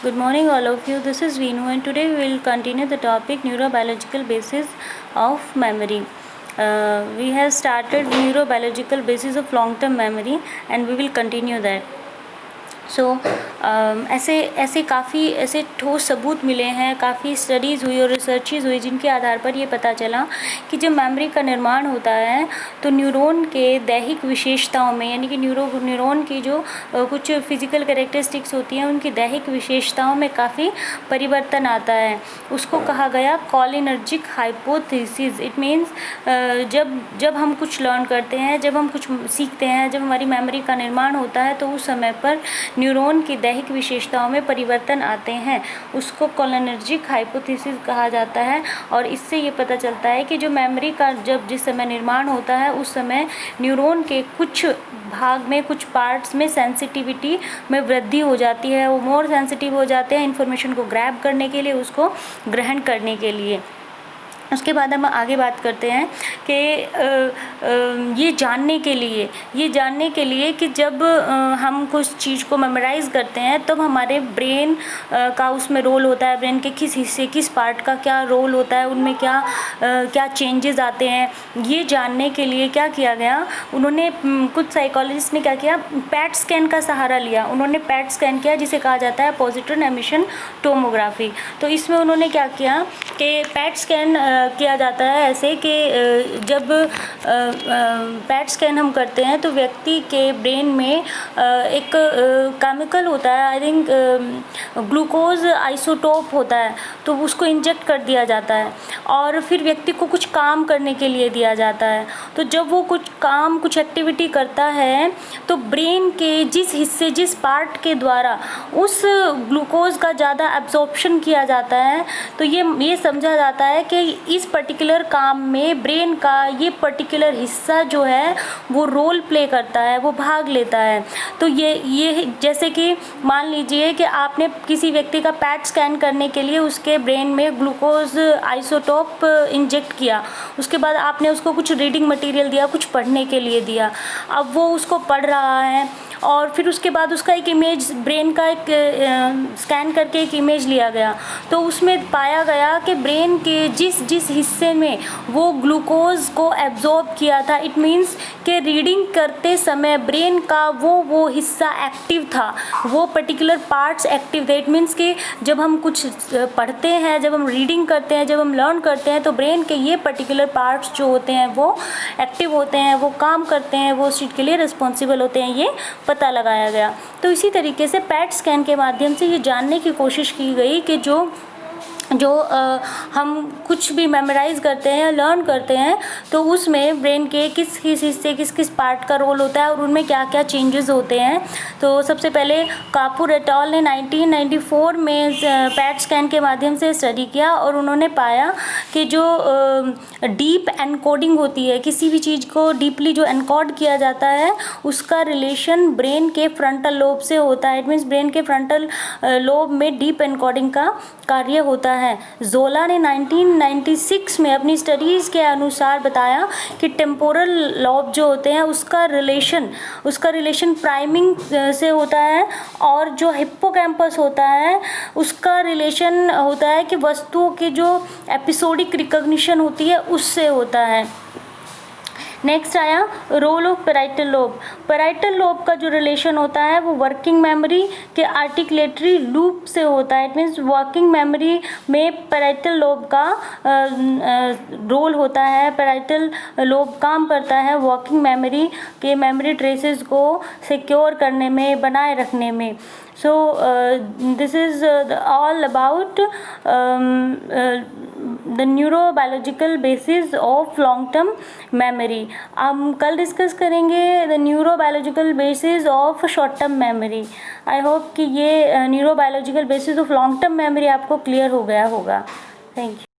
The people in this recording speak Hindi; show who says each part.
Speaker 1: Good morning, all of you. This is Veenu, and today we will continue the topic neurobiological basis of memory. We have started neurobiological basis of long-term memory, and we will continue that. सो ऐसे काफ़ी ऐसे ठोस सबूत मिले हैं, काफ़ी स्टडीज़ हुई और रिसर्चेज़ हुई जिनके आधार पर ये पता चला कि जब मेमोरी का निर्माण होता है तो न्यूरॉन के दैहिक विशेषताओं में, यानी कि न्यूरॉन की जो कुछ फिज़िकल कैरेक्टरिस्टिक्स होती हैं उनकी दैहिक विशेषताओं में काफ़ी परिवर्तन आता है। उसको कहा गया कॉलिनर्जिक हाइपोथेसिस। इट मीन्स जब हम कुछ लर्न करते हैं, जब हम कुछ सीखते हैं, जब हमारी मेमोरी का निर्माण होता है तो उस समय पर न्यूरॉन की दैहिक विशेषताओं में परिवर्तन आते हैं। उसको कोलिनर्जिक हाइपोथेसिस कहा जाता है। और इससे ये पता चलता है कि जो मेमोरी का जिस समय निर्माण होता है उस समय न्यूरॉन के कुछ भाग में, कुछ पार्ट्स में सेंसिटिविटी में वृद्धि हो जाती है। वो मोर सेंसिटिव हो जाते हैं इन्फॉर्मेशन को ग्रैब करने के लिए, उसको ग्रहण करने के लिए। उसके बाद हम आगे बात करते हैं कि ये जानने के लिए कि जब हम कुछ चीज़ को मेमोराइज़ करते हैं तब हमारे ब्रेन का उसमें रोल होता है, ब्रेन के किस हिस्से, किस पार्ट का क्या रोल होता है, उनमें क्या चेंजेस आते हैं। ये जानने के लिए क्या किया गया, उन्होंने कुछ साइकोलॉजिस्ट ने क्या किया, पैट स्कैन का सहारा लिया। उन्होंने पैट स्कैन किया जिसे कहा जाता है पॉजिट्रॉन एमिशन टोमोग्राफी। तो इसमें उन्होंने क्या किया कि पैट स्कैन किया जाता है ऐसे कि जब पैट स्कैन हम करते हैं तो व्यक्ति के ब्रेन में एक केमिकल होता है, आई थिंक ग्लूकोज आइसोटोप होता है, तो उसको इंजेक्ट कर दिया जाता है और फिर व्यक्ति को कुछ काम करने के लिए दिया जाता है। तो जब वो कुछ एक्टिविटी करता है तो ब्रेन के जिस हिस्से, जिस पार्ट के द्वारा उस ग्लूकोज का ज़्यादा एब्जॉर्प्शन किया जाता है, तो ये समझा जाता है कि इस पर्टिकुलर काम में ब्रेन का ये पर्टिकुलर हिस्सा जो है वो रोल प्ले करता है, वो भाग लेता है। तो ये जैसे कि मान लीजिए कि आपने किसी व्यक्ति का पैट स्कैन करने के लिए उसके ब्रेन में ग्लूकोज आइसोटोप इंजेक्ट किया, उसके बाद आपने उसको कुछ रीडिंग मटेरियल दिया, कुछ पढ़ने के लिए दिया। अब वो उसको पढ़ रहा है और फिर उसके बाद उसका एक इमेज, ब्रेन का एक स्कैन करके एक इमेज लिया गया, तो उसमें पाया गया कि ब्रेन के जिस हिस्से में वो ग्लूकोज को एब्जॉर्ब किया था, इट मीन्स कि रीडिंग करते समय ब्रेन का वो हिस्सा एक्टिव था, वो पर्टिकुलर पार्ट्स एक्टिव थे। इट मीन्स कि जब हम कुछ पढ़ते हैं, जब हम रीडिंग करते हैं, जब हम लर्न करते हैं तो ब्रेन के ये पर्टिकुलर पार्ट्स जो होते हैं वो एक्टिव होते हैं, वो काम करते हैं, वो उस चीज़ के लिए रिस्पॉन्सिबल होते हैं, ये पता लगाया गया। तो इसी तरीके से पैट स्कैन के माध्यम से ये जानने की कोशिश की गई कि जो हम कुछ भी मेमोराइज़ करते हैं या लर्न करते हैं तो उसमें ब्रेन के किस हिस्से, किस पार्ट का रोल होता है और उनमें क्या क्या चेंजेस होते हैं। तो सबसे पहले कापुर एट ऑल ने 1994 में पैट स्कैन के माध्यम से स्टडी किया और उन्होंने पाया कि जो डीप एनकोडिंग होती है, किसी भी चीज़ को डीपली जो एनकोड किया जाता है उसका रिलेशन ब्रेन के फ्रंटल लोब से होता है। इट मीन्स ब्रेन के फ्रंटल लोब में डीप एनकोडिंग का कार्य होता है। जोला ने 1996 में अपनी स्टडीज़ के अनुसार बताया कि टेम्पोरल लॉब जो होते हैं उसका रिलेशन प्राइमिंग से होता है और जो हिप्पोकैम्पस होता है उसका रिलेशन होता है कि वस्तुओं की जो एपिसोडिक रिकॉग्निशन होती है उससे होता है। नेक्स्ट आया role of parietal lobe. Parietal lobe का जो रिलेशन होता है वो वर्किंग मेमोरी के आर्टिकुलेटरी लूप से होता है। इट मीन्स वर्किंग मेमोरी में पैराइटल लोब का रोल होता है। पैराइटल लोब काम करता है वर्किंग मेमोरी के मेमोरी ट्रेसेस को सिक्योर करने में, बनाए रखने में। So this is all about the neurobiological basis of long term memory। हम कल डिस्कस करेंगे the neurobiological basis of short term memory। I hope कि ये neurobiological basis of long term memory आपको क्लियर हो गया होगा। Thank you.